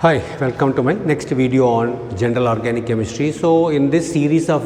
Hi, welcome to my next video on general organic chemistry. So in this series of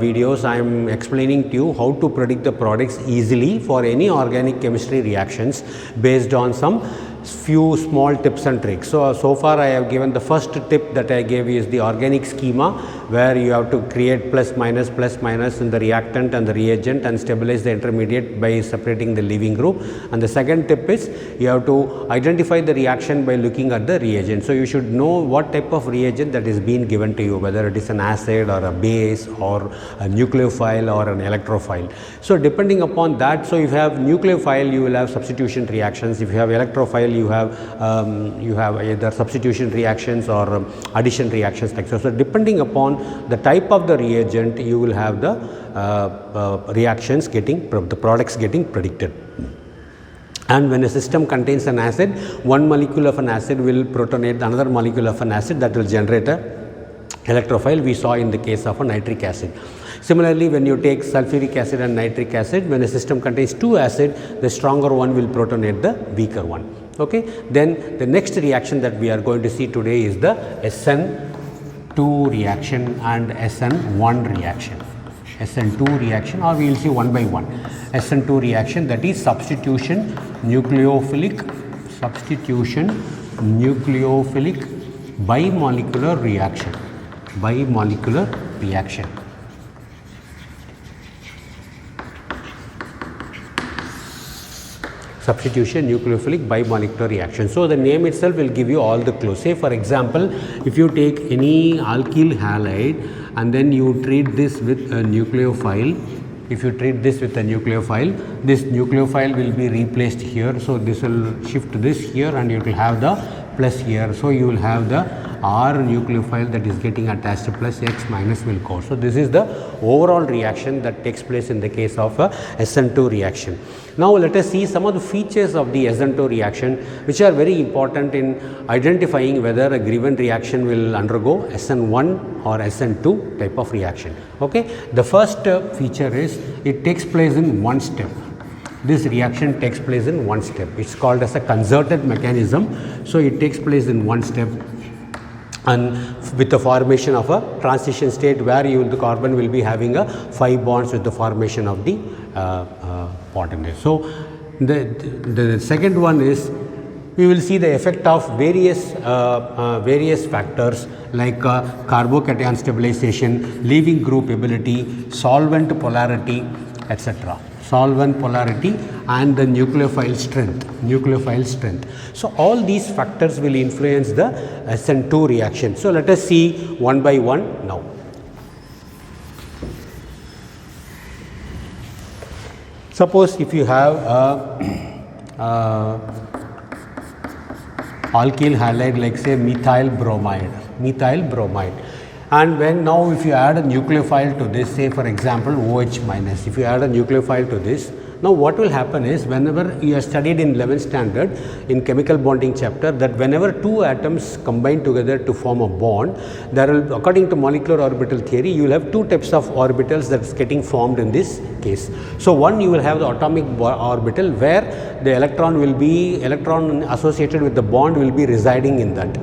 videos I am explaining to you how to predict the products easily for any organic chemistry reactions based on some few small tips and tricks. So far I have given the first tip that I gave is the organic schema, where you have to create plus minus in the reactant and the reagent and stabilize the intermediate by separating the leaving group. And the second tip is you have to identify the reaction by looking at the reagent. So you should know what type of reagent that is being given to you, whether it is an acid or a base or a nucleophile or an electrophile. So depending upon that, so if you have nucleophile you will have substitution reactions. If you have electrophile you have either substitution reactions or addition reactions like so. So depending upon the type of the reagent you will have the reactions getting, the products getting predicted. And when a system contains an acid, one molecule of an acid will protonate another molecule of an acid that will generate a electrophile. We saw in the case of a nitric acid. Similarly, when you take sulfuric acid and nitric acid, when a system contains two acids, the stronger one will protonate the weaker one. Okay. Then the next reaction that we are going to see today is the SN2 reaction and SN1 reaction. SN2 reaction, or we will see one by one. SN2 reaction, that is substitution nucleophilic bimolecular reaction. Substitution nucleophilic bimolecular reaction. So the name itself will give you all the clues. Say for example, if you take any alkyl halide and then you treat this with a nucleophile, this nucleophile will be replaced here. So this will shift this here and you will have the plus here. So you will have the R nucleophile that is getting attached to plus X minus will go. So this is the overall reaction that takes place in the case of a SN2 reaction. Now let us see some of the features of the SN2 reaction which are very important in identifying whether a given reaction will undergo SN1 or SN2 type of reaction. Okay. The first feature is it takes place in one step. This reaction takes place in one step. It's called as a concerted mechanism. So it takes place in one step, and with the formation of a transition state where the carbon will be having a 5 bonds with the formation of the bond in it. So the second one is we will see the effect of various factors like carbocation stabilization, leaving group ability, solvent polarity, etc. Solvent polarity and the nucleophile strength. So all these factors will influence the SN2 reaction. So let us see one by one now. Suppose if you have alkyl halide like say methyl bromide, and when now if you add a nucleophile to this, say for example OH minus, if you add a nucleophile to this, now what will happen is whenever you have studied in 11th standard in chemical bonding chapter that whenever two atoms combine together to form a bond, there will, according to molecular orbital theory, you will have two types of orbitals that is getting formed in this case. So one, you will have the atomic orbital where the electron associated with the bond will be residing in that,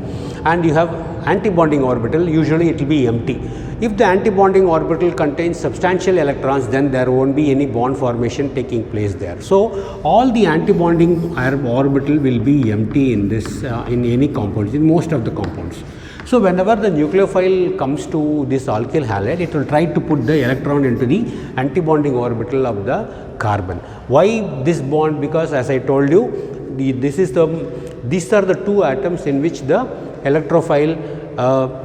and you have antibonding orbital, usually it will be empty. If the antibonding orbital contains substantial electrons, then there won't be any bond formation taking place there. So all the antibonding orbital will be empty in this in any compounds, in most of the compounds. So whenever the nucleophile comes to this alkyl halide, it will try to put the electron into the antibonding orbital of the carbon. Why this bond? Because as I told you, these are the two atoms in which the electrophile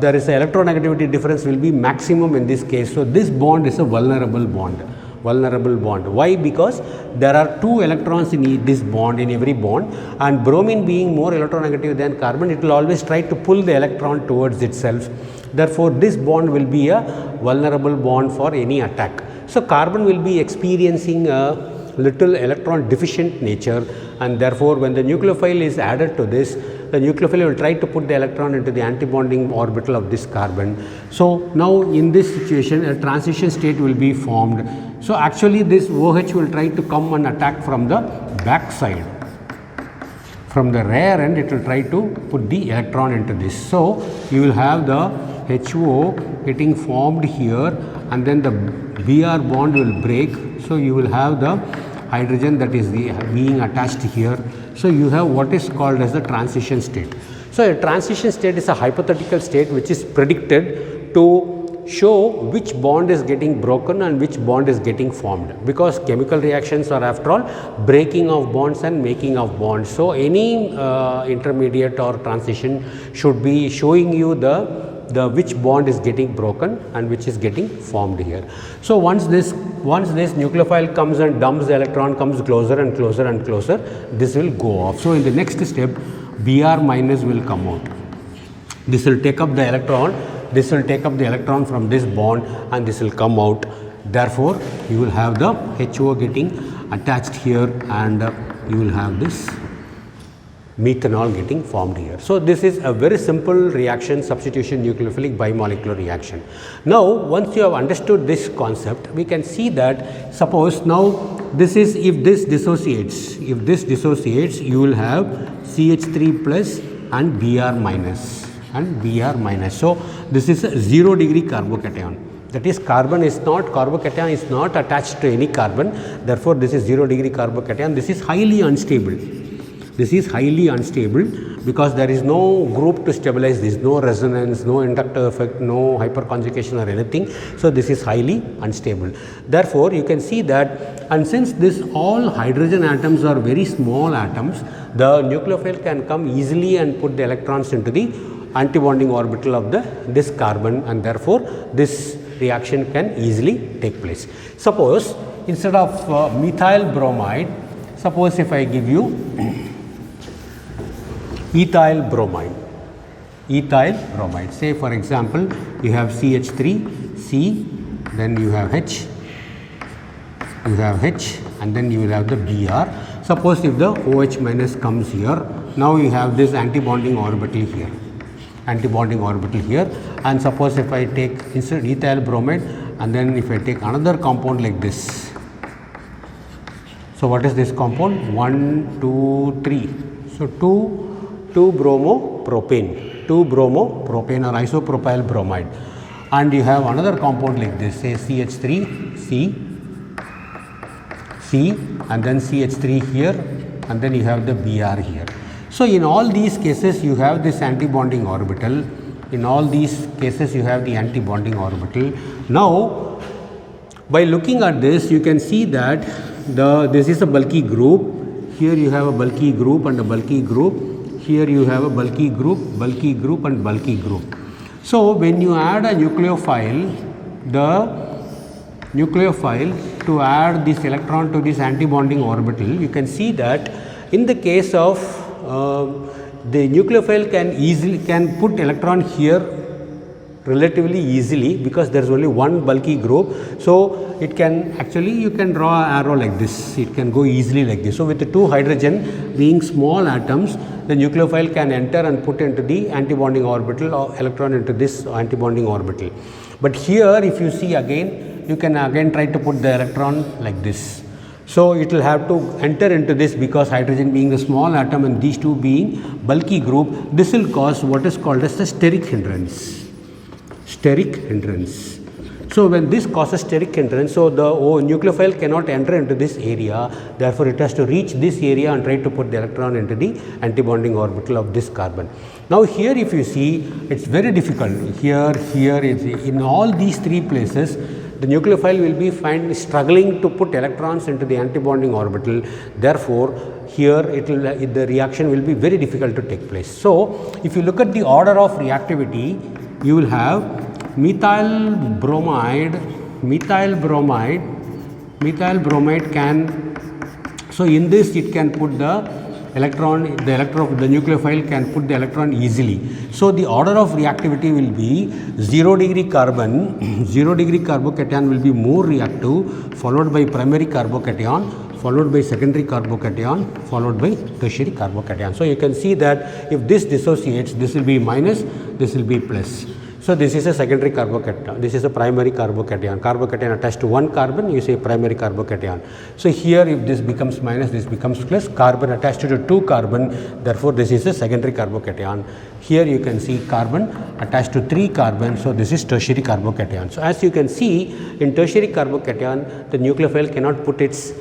there is a electronegativity difference will be maximum in this case. So this bond is a vulnerable bond. Why? Because there are two electrons in this bond, in every bond, and bromine being more electronegative than carbon, it will always try to pull the electron towards itself. Therefore this bond will be a vulnerable bond for any attack. So carbon will be experiencing a little electron deficient nature, and therefore when the nucleophile is added to this, the nucleophile will try to put the electron into the antibonding orbital of this carbon. So now in this situation a transition state will be formed. So actually this OH will try to come and attack from the back side. from the rare end it will try to put the electron into this. So you will have the HO getting formed here, and then the Br bond will break. So you will have the hydrogen that is being attached here. So you have what is called as the transition state. So a transition state is a hypothetical state which is predicted to show which bond is getting broken and which bond is getting formed, because chemical reactions are after all breaking of bonds and making of bonds. So any intermediate or transition should be showing you the which bond is getting broken and which is getting formed here. So once this nucleophile comes and dumps the electron, comes closer and closer and closer, this will go off. So in the next step Br minus will come out. This will take up the electron, this will take up the electron from this bond and this will come out. Therefore you will have the HO getting attached here, and you will have this methanol getting formed here. So this is a very simple reaction, substitution nucleophilic bimolecular reaction. Now once you have understood this concept, we can see that suppose now this is, if this dissociates, you will have CH3 plus and Br minus and Br minus. So this is a 0 degree carbocation. That is, carbocation is not attached to any carbon. Therefore this is 0 degree carbocation. This is highly unstable. This is highly unstable because there is no group to stabilize this, no resonance, no inductor effect, no hyperconjugation or anything. So this is highly unstable. Therefore you can see that, and since this all hydrogen atoms are very small atoms, the nucleophile can come easily and put the electrons into the antibonding orbital of this carbon, and therefore this reaction can easily take place. Suppose instead of methyl bromide, suppose if I give you ethyl bromide, say for example you have CH3, C, then you have H, and then you will have the Br. Suppose if the OH minus comes here, now you have this antibonding orbital here, and suppose if I take instead ethyl bromide, and then if I take another compound like this. So what is this compound? 1, 2, 3. So 2 bromopropane or isopropyl bromide, and you have another compound like this, say CH3, C, and then CH3 here, and then you have the Br here. So in all these cases you have this antibonding orbital. Now by looking at this, you can see that this is a bulky group. Here you have a bulky group and a bulky group. Here you have a bulky group and bulky group. So when you add a nucleophile, to add this electron to this antibonding orbital, you can see that in the case of the nucleophile can put electron here relatively easily because there is only one bulky group. So it can actually, you can draw an arrow like this, it can go easily like this. So with the two hydrogen being small atoms, the nucleophile can enter and put into the antibonding orbital or electron into this antibonding orbital. But here if you see again, you can again try to put the electron like this. So it will have to enter into this because hydrogen being the small atom and these two being bulky group, this will cause what is called as the steric hindrance. So when this causes steric hindrance, so the nucleophile cannot enter into this area, therefore it has to reach this area and try to put the electron into the antibonding orbital of this carbon. Now here if you see, it's very difficult. Here, in all these three places, the nucleophile will be struggling to put electrons into the antibonding orbital. Therefore here the reaction will be very difficult to take place. So if you look at the order of reactivity, you will have methyl bromide can, so in this it can put the nucleophile can put the electron easily. So the order of reactivity will be 0 degree carbon, 0 degree carbocation will be more reactive, followed by primary carbocation, followed by secondary carbocation, followed by tertiary carbocation. So you can see that if this dissociates, this will be minus, this will be plus. So this is a secondary carbocation, this is a primary carbocation. Carbocation attached to one carbon, you say primary carbocation. So here if this becomes minus, this becomes plus, carbon attached to two carbon, therefore this is a secondary carbocation. Here you can see carbon attached to three carbon, so this is tertiary carbocation. So as you can see, in tertiary carbocation, the nucleophile cannot put its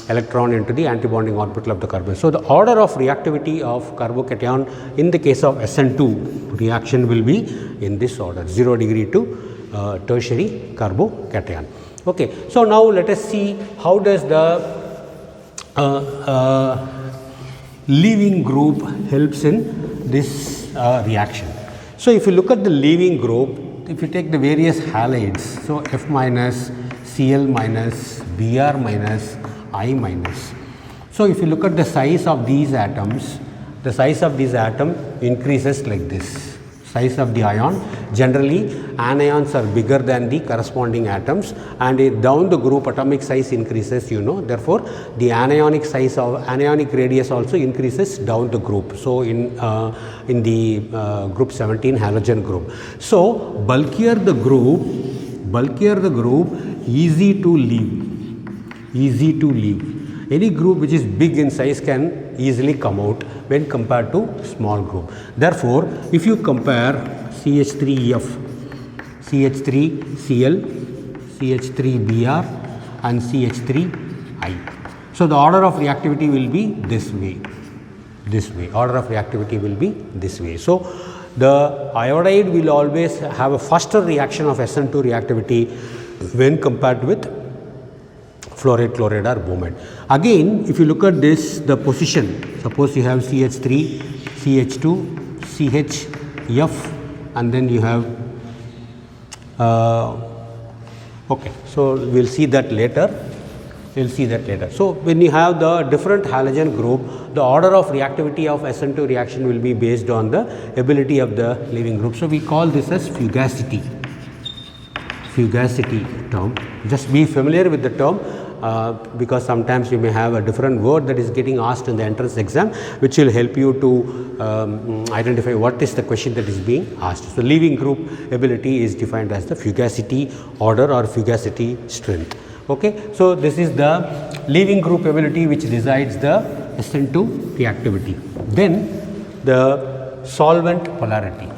electron into the antibonding orbital of the carbon. So the order of reactivity of carbocation in the case of SN2 reaction will be in this order, 0 degree to tertiary carbocation. Okay. So now let us see how does the leaving group helps in this reaction. So if you look at the leaving group, if you take the various halides, so F minus, Cl minus, Br minus, I minus. So if you look at the size of these atoms, the size of this atom increases like this. Size of the ion, generally anions are bigger than the corresponding atoms, and down the group atomic size increases, you know, therefore the anionic size of anionic radius also increases down the group. So in the group 17 halogen group. So bulkier the group, easy to leave. Any group which is big in size can easily come out when compared to small group. Therefore, if you compare CH3F, CH3Cl, CH3Br and CH3I. So the order of reactivity will be this way. Order of reactivity will be this way. So the iodide will always have a faster reaction of SN2 reactivity when compared with fluoride, chloride or bromide. Again, if you look at this, the position, suppose you have CH3, CH2, CHF, and then you have, okay, so we'll see that later. So when you have the different halogen group, the order of reactivity of SN2 reaction will be based on the ability of the leaving group. So we call this as fugacity term. Just be familiar with the term. Because sometimes you may have a different word that is getting asked in the entrance exam, which will help you to identify what is the question that is being asked. So leaving group ability is defined as the fugacity order or fugacity strength. Okay. So this is the leaving group ability which decides the SN2 reactivity. Then the solvent polarity.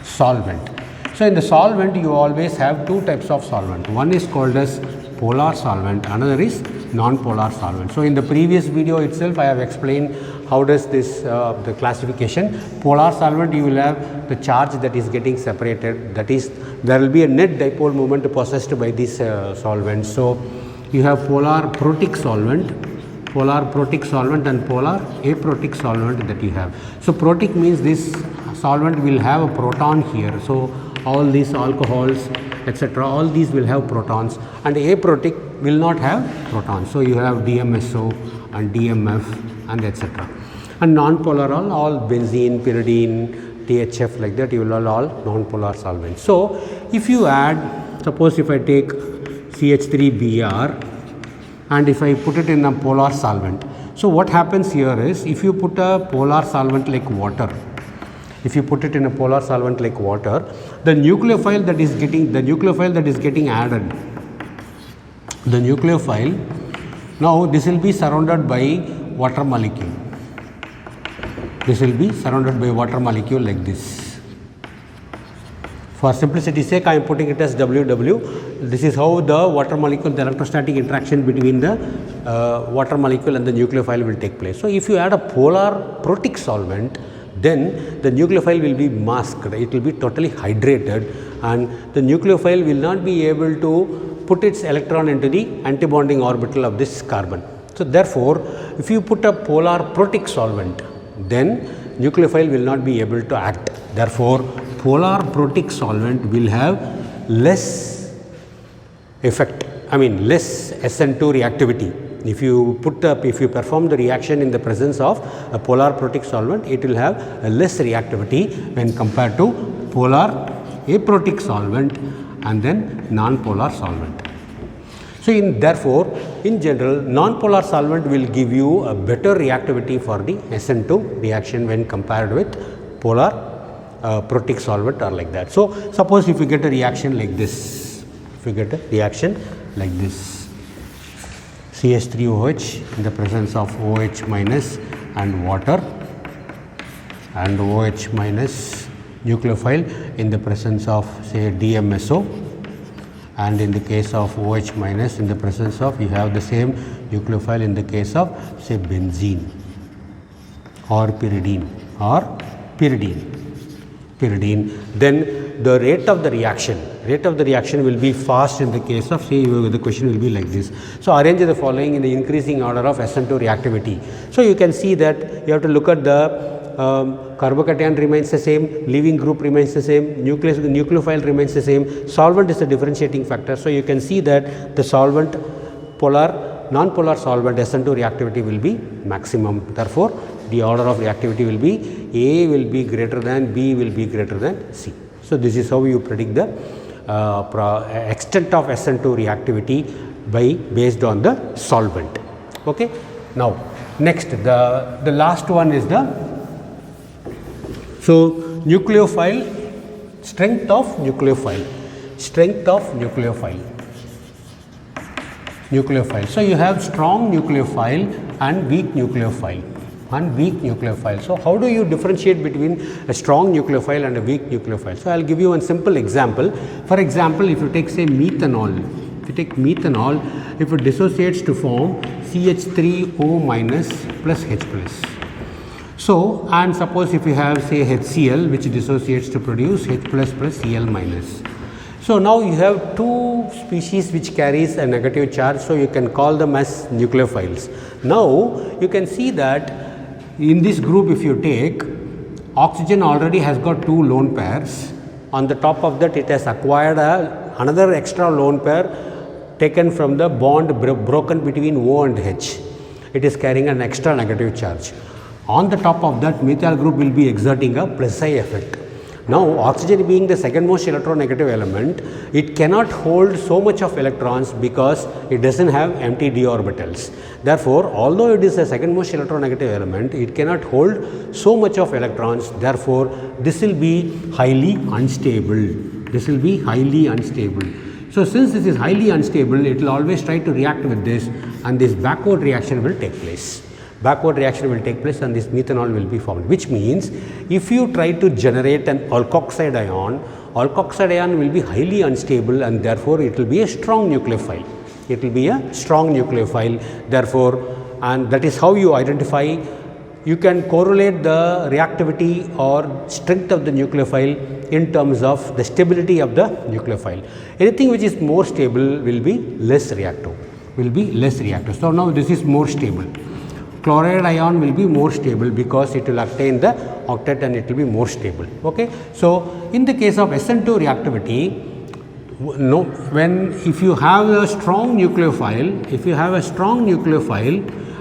Solvent. So in the solvent you always have two types of solvent. One is called as polar solvent, another is non-polar solvent. So in the previous video itself I have explained how does this the classification. Polar solvent, you will have the charge that is getting separated, that is there will be a net dipole moment possessed by this solvent. So you have polar protic solvent and polar aprotic solvent that you have. So protic means this solvent will have a proton here. So all these alcohols, etc., all these will have protons, and aprotic will not have protons. So you have DMSO and DMF and etc. And non-polar all benzene, pyridine, THF, like that, you will all non-polar solvents. So if you add, suppose if I take CH3Br and if I put it in a polar solvent. So what happens here is, if you put a polar solvent like water, if you put it in a polar solvent like water, the nucleophile that is getting added, now this will be surrounded by water molecule. Like this. For simplicity's sake, I am putting it as WW. This is how the water molecule, the electrostatic interaction between the water molecule and the nucleophile will take place. So if you add a polar protic solvent, then the nucleophile will be masked, it will be totally hydrated, and the nucleophile will not be able to put its electron into the antibonding orbital of this carbon. So therefore, if you put a polar protic solvent, then nucleophile will not be able to act. Therefore, polar protic solvent will have less effect, less SN2 reactivity. If you perform the reaction in the presence of a polar protic solvent, it will have a less reactivity when compared to polar aprotic solvent and then non-polar solvent. So therefore, in general, non-polar solvent will give you a better reactivity for the SN2 reaction when compared with polar protic solvent or like that. So, suppose if you get a reaction like this, if you get a reaction like this, CH3OH in the presence of OH minus and water, and OH minus nucleophile in the presence of say DMSO, and in the case of OH minus in the presence of, you have the same nucleophile in the case of say benzene or pyridine, then the rate of the reaction will be fast in the case of say the question will be like this. So, arrange the following in the increasing order of SN2 reactivity. So, you can see that you have to look at the carbocation remains the same, leaving group remains the same, nucleophile remains the same, solvent is the differentiating factor. So, you can see that the solvent non-polar solvent SN2 reactivity will be maximum. Therefore, the order of reactivity will be A will be greater than, B will be greater than C. So, this is how you predict the extent of SN2 reactivity based on the solvent. Okay. Now, next the last one is the nucleophile, strength of nucleophile. So, you have strong nucleophile and weak nucleophile. So, how do you differentiate between a strong nucleophile and a weak nucleophile? So, I will give you one simple example. For example, if you take say methanol, if it dissociates to form CH3O minus plus H plus. So, and suppose if you have say HCl which dissociates to produce H plus plus Cl minus. So, now you have two species which carries a negative charge. So, you can call them as nucleophiles. Now, you can see that in this group if you take, oxygen already has got two lone pairs. On the top of that it has acquired another extra lone pair taken from the bond broken between O and H. It is carrying an extra negative charge. On the top of that, methyl group will be exerting a plus I effect. Now, oxygen being the second most electronegative element, it cannot hold so much of electrons because it does not have empty d orbitals. Therefore, although it is the second most electronegative element, it cannot hold so much of electrons. Therefore, this will be highly unstable. So, since this is highly unstable, it will always try to react with this, and this backward reaction will take place. And this methanol will be formed, which means if you try to generate an alkoxide ion will be highly unstable, and therefore, it will be a strong nucleophile. Therefore, and that is how you identify, you can correlate the reactivity or strength of the nucleophile in terms of the stability of the nucleophile. Anything which is more stable will be less reactive. So, now this is more stable. Chloride ion will be more stable because it will attain the octet and it will be more stable. Okay. So, in the case of SN2 reactivity, if you have a strong nucleophile,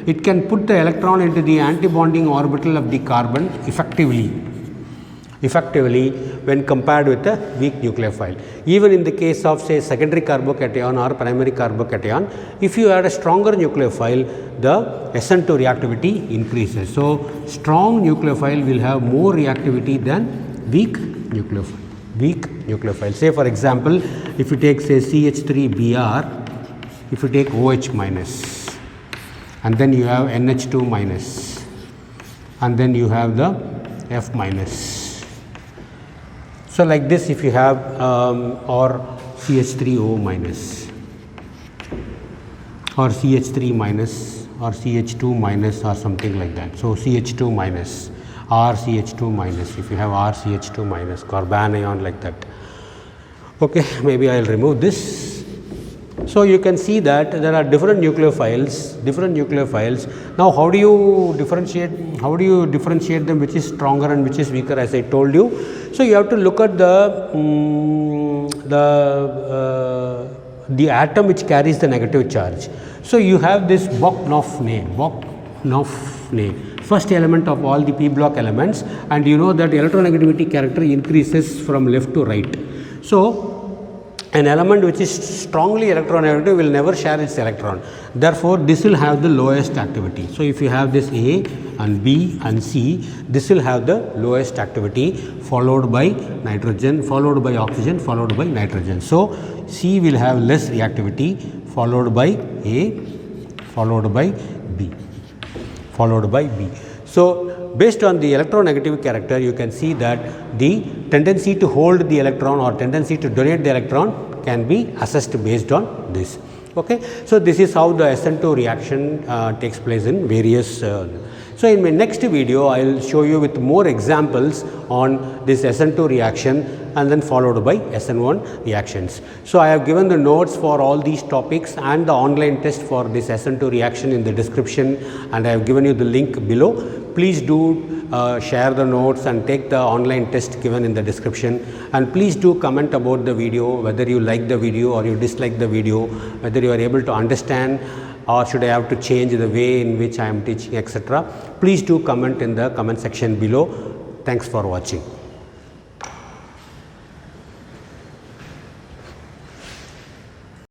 it can put the electron into the antibonding orbital of the carbon effectively when compared with a weak nucleophile. Even in the case of say secondary carbocation or primary carbocation, if you add a stronger nucleophile, the SN2 reactivity increases. So, strong nucleophile will have more reactivity than weak nucleophile. Say for example, if you take say CH3Br, if you take OH minus, and then you have NH2 minus, and then you have the F minus. So, like this if you have or CH3O minus or CH3 minus or CH2 minus or something like that. So, CH2 minus, RCH2 minus, if you have RCH2 minus, carbon ion like that. Okay, maybe I will remove this. So, you can see that there are different nucleophiles. Now, how do you differentiate them, which is stronger and which is weaker, as I told you. So, you have to look at the atom which carries the negative charge. So, you have this Bock-Naufne, first element of all the p block elements, and you know that electronegativity character increases from left to right. So, an element which is strongly electronegative will never share its electron. Therefore, this will have the lowest activity. So, if you have this A and B and C, this will have the lowest activity, followed by nitrogen, followed by oxygen, followed by nitrogen. So, C will have less reactivity, followed by A, followed by B, followed by B. So, based on the electronegative character, you can see that the tendency to hold the electron or tendency to donate the electron can be assessed based on this. Okay. So, this is how the SN2 reaction takes place in various. So, in my next video, I will show you with more examples on this SN2 reaction and then followed by SN1 reactions. So, I have given the notes for all these topics and the online test for this SN2 reaction in the description, and I have given you the link below. Please do share the notes and take the online test given in the description, and please do comment about the video, whether you like the video or you dislike the video, whether you are able to understand or should I have to change the way in which I am teaching, etc. Please do comment in the comment section below. Thanks for watching.